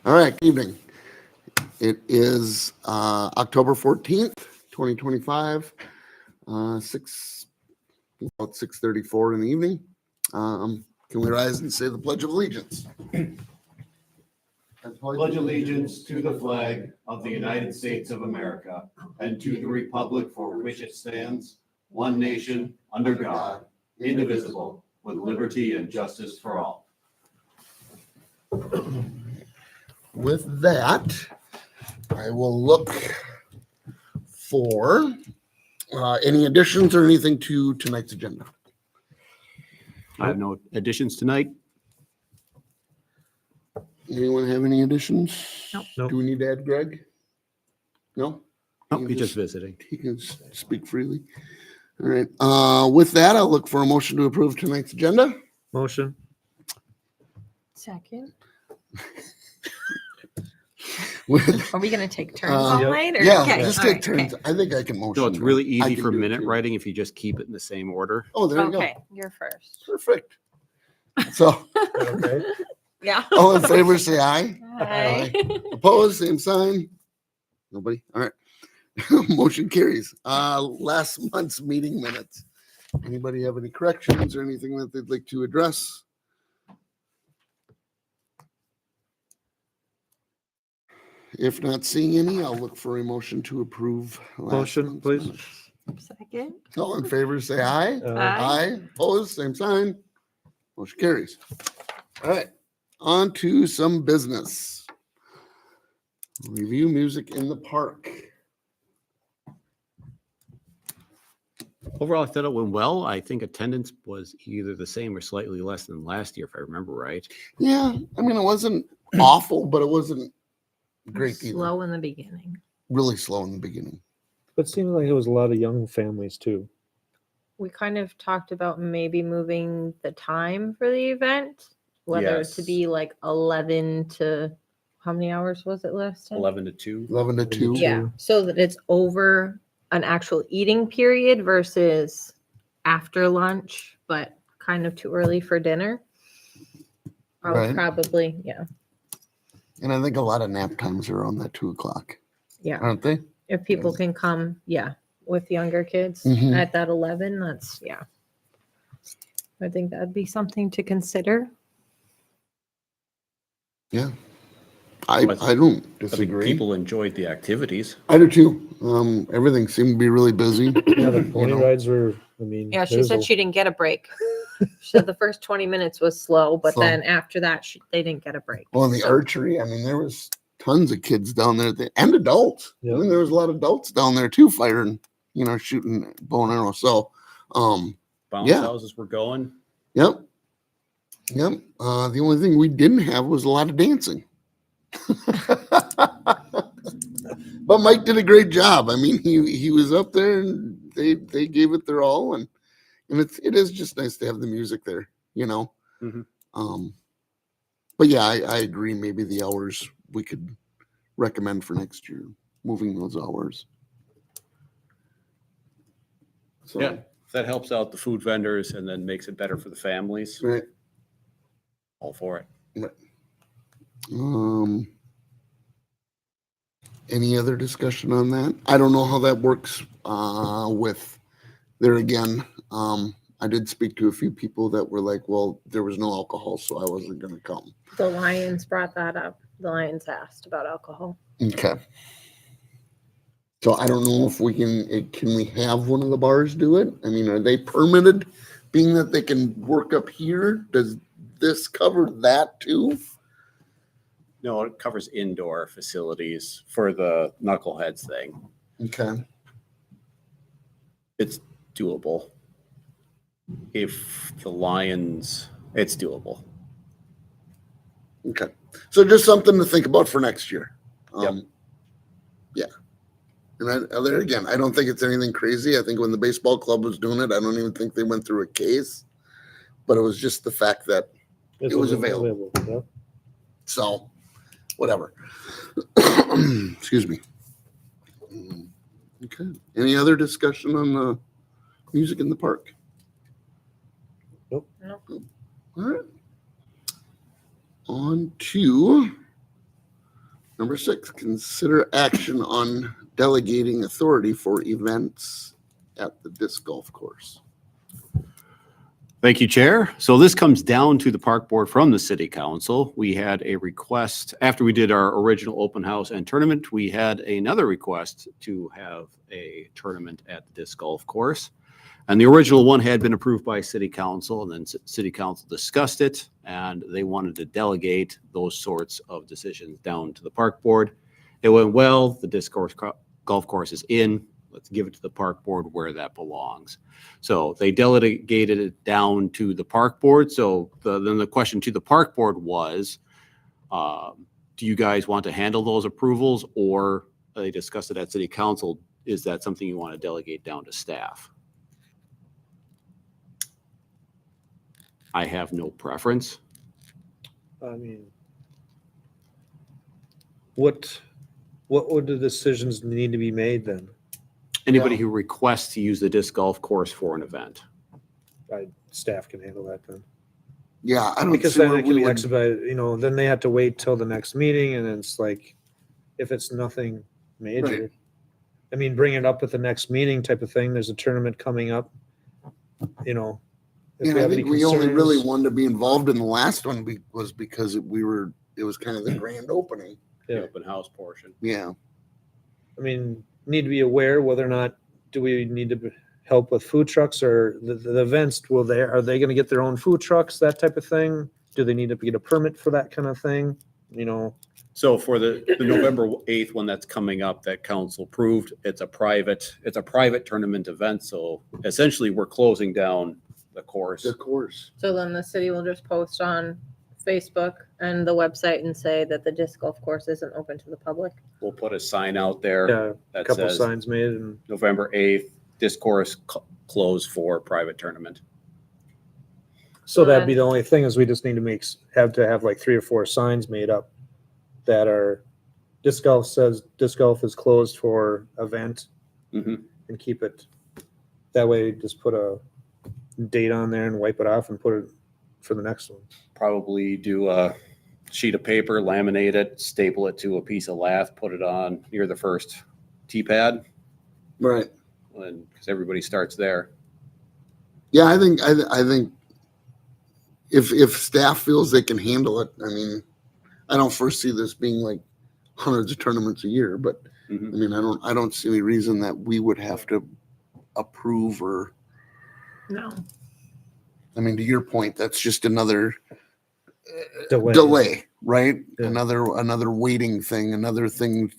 All right, good evening. It is October 14th, 2025, 6:34 in the evening. Can we rise and say the Pledge of Allegiance? Pledge allegiance to the flag of the United States of America and to the republic for which it stands, one nation, under God, indivisible, with liberty and justice for all. With that, I will look for any additions or anything to tonight's agenda. I have no additions tonight. Anyone have any additions? Nope. Do we need to add Greg? No? Oh, he's just visiting. He can speak freely. All right. With that, I'll look for a motion to approve tonight's agenda. Motion. Second. With, Are we going to take turns Uh, all Yep. night? Or? yeah, Okay, just all take right, turns. I think I can motion. So it's really I easy can for do it minute too. writing if you just keep it in the same order. Oh, there Okay. you go. Okay, you're first. Perfect. So, Okay. Yeah. all in favor, say aye. Hi. Opposed, same sign. Nobody? All right. Motion carries. Last month's meeting minutes. Anybody have any corrections or anything that they'd like to address? If not seeing any, I'll look for a motion to approve. last Motion, month's please. minutes. Second. All in favor, say aye. Uh, Aye. Opposed, same sign. Motion carries. All right, on to some business. Review music in the park. Overall, I thought it went well. I think attendance was either the same or slightly less than last year, if I remember right. Yeah, I mean, it wasn't awful, but it wasn't great either. Slow in the beginning. Really slow in the beginning. But it seemed like it was a lot of young families too. We kind of talked about maybe moving the time for the event, whether to Yes. be like 11 to how many hours was it last time? 11 to 2. 11 to 2. Yeah, so that it's over an actual eating period versus after lunch, but kind of too early for dinner. I would Right. probably, yeah. And I think a lot of nap times are around that 2 o'clock, Yeah. aren't they? If people can come, yeah, with younger kids Mhm. at that 11, that's, yeah. I think that'd be something to consider. Yeah. I don't I think disagree. people enjoyed the activities. I do too. Everything seemed to be really busy. Yeah, the pony know. rides were, I mean. Yeah, she there's said a- she didn't get a break. She said the first 20 minutes was slow, but Slow. then after that, they didn't get a break. Well, in the archery, I mean, there was tons of kids down there and adults. Yeah. I mean, there was a lot of adults down there too, firing, shooting bow and arrow. So, Bounce Yeah. houses were going. yep. Yep. The only thing we didn't have was a lot of dancing. But Mike did a great job. I mean, he was up there and they gave it their all, and it is just nice to have the music there, Mhm. But yeah, I agree. Maybe the hours we could recommend for next year, moving those hours. So, Yeah. If that helps out the food vendors and then makes it better for the families, right. all for it. Any other discussion on that? I don't know how that works with there again. I did speak to a few people that were like, well, there was no alcohol, so I wasn't going to come. The Lions brought that up. The Lions asked about alcohol. Okay. So I don't know if we can we have one of the bars do it? I mean, are they permitted, being that they can work up here? Does this cover that too? No, it covers indoor facilities for the knuckleheads thing. Okay. It's doable. If the Lions, it's doable. Okay. So just something to think about for next year. Yep. Yeah. And there again, I don't think it's anything crazy. I think when the baseball club was doing it, I don't even think they went through a case, but it was just the fact that it's it was available. Yeah. So, whatever. Excuse me. Okay. Any other discussion on the music in the park? Nope. Nope. All right. On to Number 6, consider action on delegating authority for events at the disc golf course. Thank you, Chair. So this comes down to the park board from the city council. We had a request, after we did our original open house and tournament, we had another request to have a tournament at the disc golf course. And the original one had been approved by city council, and then city council discussed it, and they wanted to delegate those sorts of decisions down to the park board. It went well. The disc golf course is in. Let's give it to the park board where that belongs. So they delegated it down to the park board. So then the question to the park board was, do you guys want to handle those approvals, or they discussed it at city council? Is that something you want to delegate down to staff? I have no preference. I mean, what would the decisions need to be made then? Anybody Yeah. who requests to use the disc golf course for an event. Staff can handle that then. Yeah, I don't Because see then where it can we be would, expedited, then they have to wait till the next meeting, and it's like, if it's nothing major. Right. I mean, bring it up at the next meeting type of thing. There's a tournament coming up, if yeah, we I have any think we only really concerns. wanted to be involved in the last one was because it was kind of the grand opening. The Yeah. open house portion. Yeah, I mean, need to be aware whether or not, do we need to help with food trucks, or the events, are they gonna get their own food trucks, that type of thing? Do they need to get a permit for that kind of thing? So for the November 8th one that's coming up that council approved, it's a private tournament event. So essentially we're closing down the course. of course. So then the city will just post on Facebook and the website and say that the disc golf course isn't open to the public. We'll put a sign out there Yeah, a that couple says signs made, and November 8th, disc course closed for private tournament. so that'd be the only thing, is we just need to have like 3 or 4 signs made up that are, disc golf says disc golf is closed for event, Mhm. and keep it that way. Just put a date on there and wipe it off and put it for the next one. Probably do a sheet of paper, laminate it, staple it to a piece of lath, put it on near the first tee pad, Right. and because everybody starts there. Yeah, I think if staff feels they can handle it, I mean, I don't foresee this being like hundreds of tournaments a year, but Mhm. I mean, I don't see any reason that we would have to approve or, No. I mean, to your point, that's just another Delay. right? Yeah. Another waiting thing, another thing,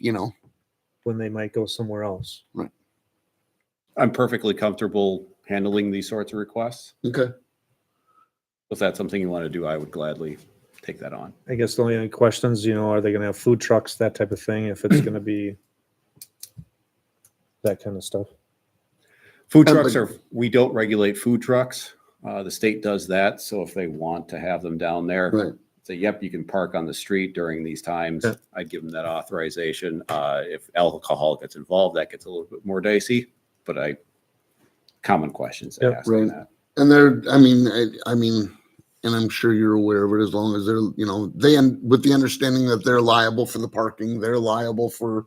When they might go somewhere else. I'm perfectly comfortable handling these sorts of requests. Okay. If that's something you want to do, I would gladly take that on. I guess the only questions, are they gonna have food trucks, that type of thing, if it's gonna be that kind of stuff. Food And trucks like- we don't regulate food trucks. The state does that. So if they want to have them down there, Right. say, yep, you can park on the street during these times. Yeah. I'd give them that authorization. If alcohol gets involved, that gets a little bit more dicey, but common questions to Yep. ask them Right. that. And I mean, and I'm sure you're aware of it, as long as they're, with the understanding that they're liable for the parking, they're liable for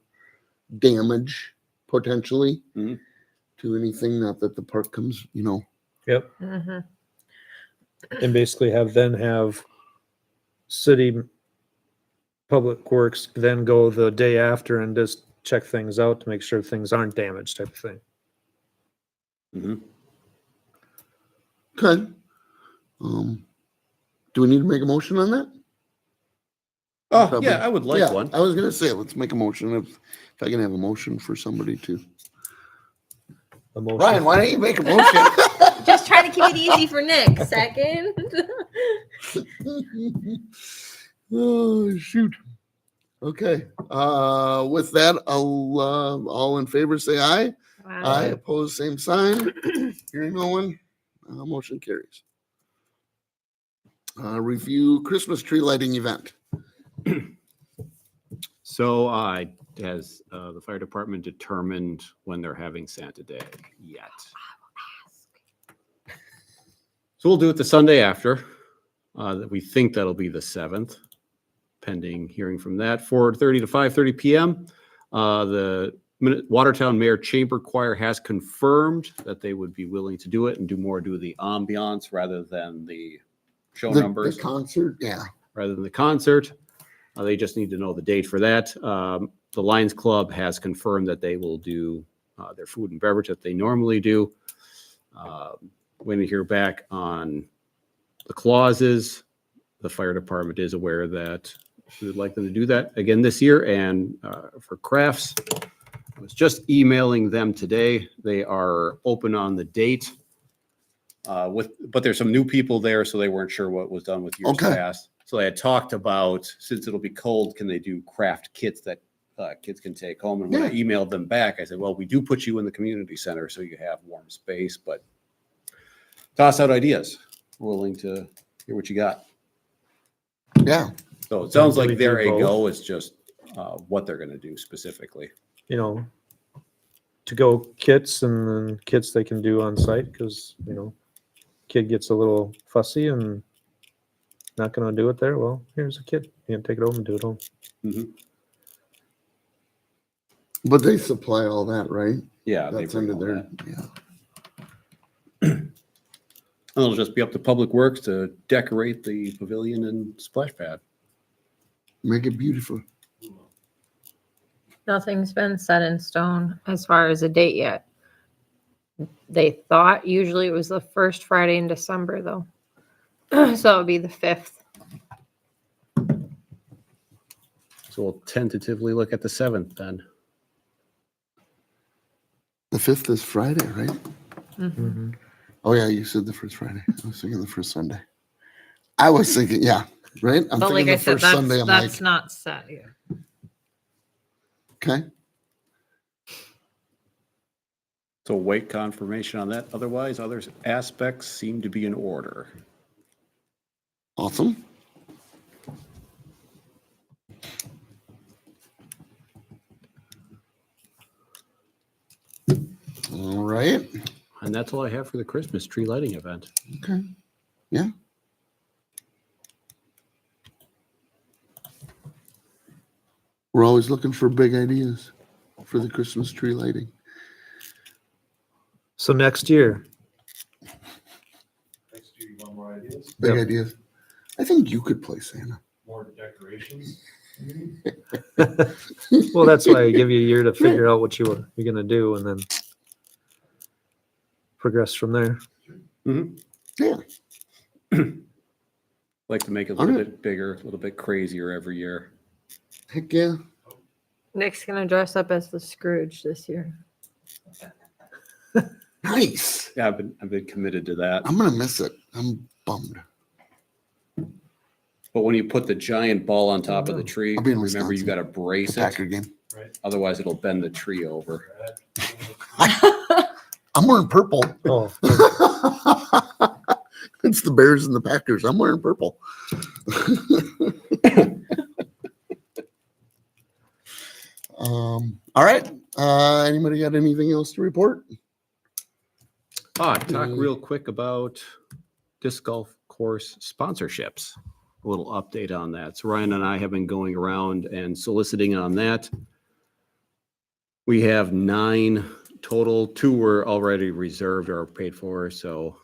damage potentially Mhm. to anything, not that the park comes, Yep. Mm-hmm. And basically have city public works then go the day after and just check things out to make sure things aren't damaged, type of thing. Mhm. Okay. Do we need to make a motion on that? Oh, Probably. yeah, I would like Yeah, one. I was gonna say, let's make a motion if I can have a motion for somebody to. A motion. Ryan, why don't you make a motion? Just trying to keep it easy for Nick. Second. Oh, shoot. Okay. With that, all in favor, say aye. Aye. Opposed, same sign. Hearing no one, motion carries. Review Christmas tree lighting event. So has the fire department determined when they're having Santa Day yet? So we'll do it the Sunday after. We think that'll be the 7th. pending hearing from that. 4:30 to 5:30 p.m. The Watertown Mayor Chamber Choir has confirmed that they would be willing to do it and do the ambiance rather than the show The numbers, concert, yeah. rather than the concert. They just need to know the date for that. The Lions Club has confirmed that they will do their food and beverage that they normally do. When we hear back on the clauses, the fire department is aware that we would like them to do that again this year. And for crafts, I was just emailing them today. They are open on the date. But there's some new people there, so they weren't sure what was done with years Okay. past. So they had talked about, since it'll be cold, can they do craft kits that kids can take home? And when I emailed them back, I said, well, we do put you in the community center so you have warm space, but toss out ideas. We're willing to hear what you got. Yeah. So it sounds Can we like their do both? go is just what they're going to do specifically. You know, to go kits and then kits they can do on site because, you know, kid gets a little fussy and not going to do it there. Well, here's a kit. You can take it home and do it home. But they supply all that, right? Yeah, they That's bring under all their, that. yeah. And it'll just be up to Public Works to decorate the pavilion and splash pad. Make it beautiful. Nothing's been set in stone as far as a date yet. They thought usually it was the first Friday in December, though. So it would be the 5th. So we'll tentatively look at the 7th then. The 5th is Friday, right? Mm-hmm. Oh, yeah, you said the first Friday. I was thinking the first Sunday. I was thinking, yeah, right? I'm But thinking like the I said, first Sunday. I'm that's like, not set yet. okay, So wait confirmation on that. Otherwise, other aspects seem to be in order. awesome. All right. And that's all I have for the Christmas tree lighting event. Okay. Yeah. We're always looking for big ideas for the Christmas tree lighting. So next year, Next year, you want more ideas, Big Yep. ideas. I think you could play Santa. more decorations? well, that's why I give you a year to figure out what you're going to do and then progress from there. Yeah. Like to make it a little Okay. bit bigger, a little bit crazier every year. Heck yeah. Nick's gonna dress up as the Scrooge this year. Nice. Yeah, I've been committed to that. I'm gonna miss it. I'm bummed. But when you put the giant ball on top of the tree, I'll be in remember you Wisconsin. got to The brace it. Packer game. Right. Otherwise, it'll bend the tree over. I'm wearing purple. Oh, It's the Bears and the Packers. I'm wearing purple. All right. Anybody got anything else to report? Talk real quick about disc golf course sponsorships. A little update on that. So Ryan and I have been going around and soliciting on that. We have 9 total. 2 were already reserved or paid for. So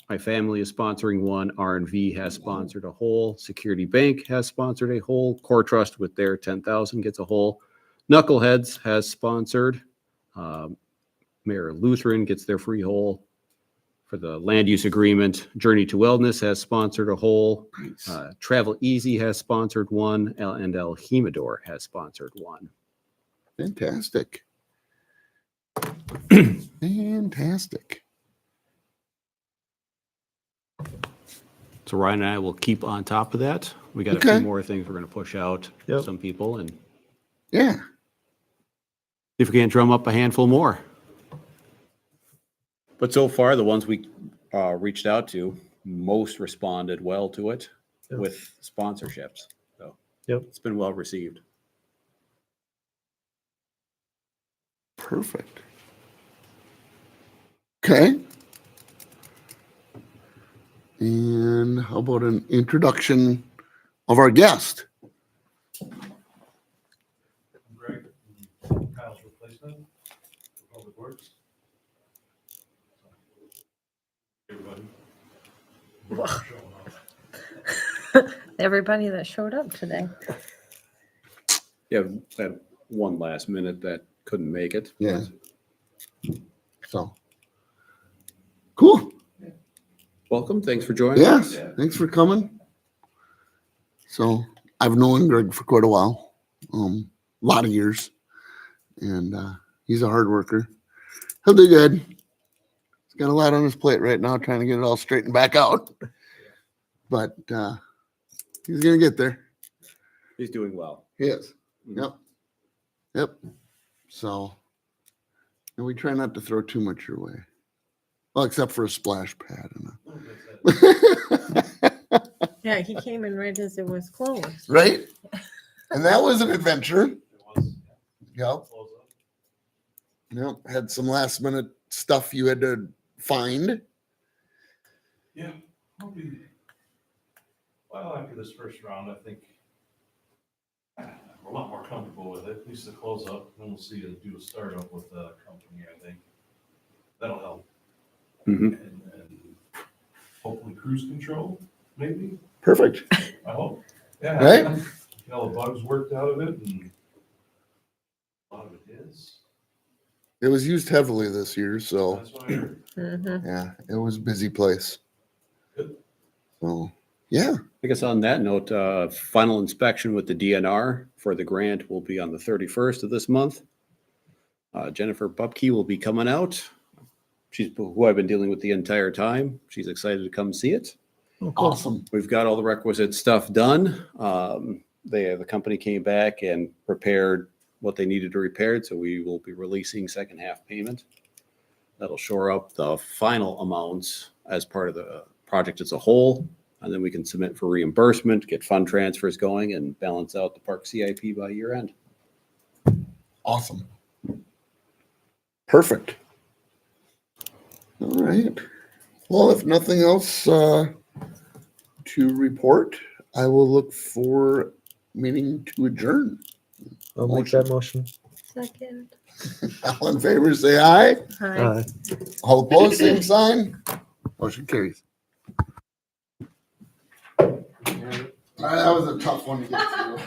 my family is sponsoring one. R&V has sponsored a hole. Security Bank has sponsored a hole. Core Trust with their 10,000 gets a hole. Knuckleheads has sponsored. Mayor Lutheran gets their free hole for the land use agreement. Journey to Wellness has sponsored a hole. Nice. Travel Easy has sponsored one, and El Jimador has sponsored one. Fantastic. Fantastic. So Ryan and I will keep on top of that. We got a Okay. few more things we're going to push out to Yep. some people and see Yeah. if we can't drum up a handful more. But so far, the ones we reached out to, most responded well to it Yep. with sponsorships. So Yep. it's been well received. Perfect. Okay. And how about an introduction of our guest. Greg, Kyle's replacement for Public Works. Everybody. Showing up. Everybody that showed up today. Yeah, that one last minute that couldn't make it. Yeah. So cool. Welcome. Thanks for joining Yes. us. Thanks for coming. So I've known Greg for quite a while, a lot of years, and he's a hard worker. He'll do good. He's got a lot on his plate right now, trying to get it all straightened back out. But he's gonna get there. He's doing well. He is. Mhm. Yep. Yep. So, and we try not to throw too much your way. Well, except for a splash pad. Yeah, he came in right as it was closed. Right? And that was an adventure. It was, Yep. close up. Yep. Had some last minute stuff you had to find. Yeah, I'll be, well, after this first round, I think we're a lot more comfortable with it, at least the close up, then we'll see, do a startup with the company, I think. That'll help. Mhm. And hopefully cruise control, maybe, Perfect. I hope. Yeah. Right? Get all the bugs worked out of it, and a lot of it is. It was used heavily this year, so That's what I heard. Mhm. yeah, it was a busy place. Good. So yeah. I guess on that note, final inspection with the DNR for the grant will be on the 31st of this month. Jennifer Bupke will be coming out. She's who I've been dealing with the entire time. She's excited to come see it. Oh, cool. Awesome. We've got all the requisite stuff done. The company came back and prepared what they needed to repair, so we will be releasing second half payment. That'll shore up the final amounts as part of the project as a whole, and then we can submit for reimbursement, get fund transfers going, and balance out the park CIP by year end. Awesome. Perfect. All right. Well, if nothing else to report, I will look for meeting to adjourn. I'll make that motion. Second. All in favor, say aye. Hi. Aye. All opposed, same sign. Motion carries. All right, that was a tough one to get through.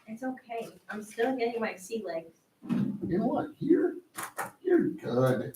It's okay. I'm still getting my sea legs. You know what? You're good.